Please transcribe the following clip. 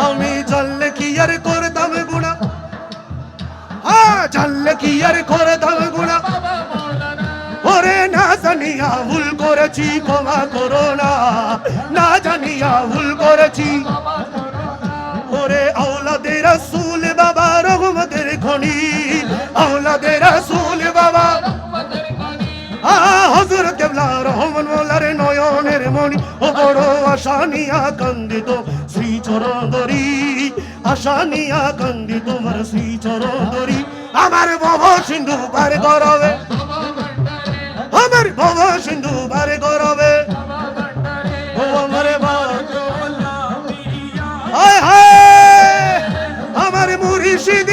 আমি জানলে কি আর করতাম গুণা, জানলে কি আর করতাম গুণা, ওরে না জানিয়া ভুল করেছি ক্ষমা করো না, না জানিয়া ভুল করেছি। ওরে আওলাদে রাসূল বাবা রহমতের খনি, আওলাদে রাসূল বাবা হযরত কেবলা রহমান মোলার নয়নের মণি, ও বড় আশা নিয়া কান্দিত শ্রী চরণ ধরি, আশা নিয়া কান্দি তোমার শ্রী চরণ ধরি। আমার ভব সিন্ধু পার করবে, আমার ভব সিন্ধু পার করবে, ও আমার হায় হায় আমার মুর্শিদ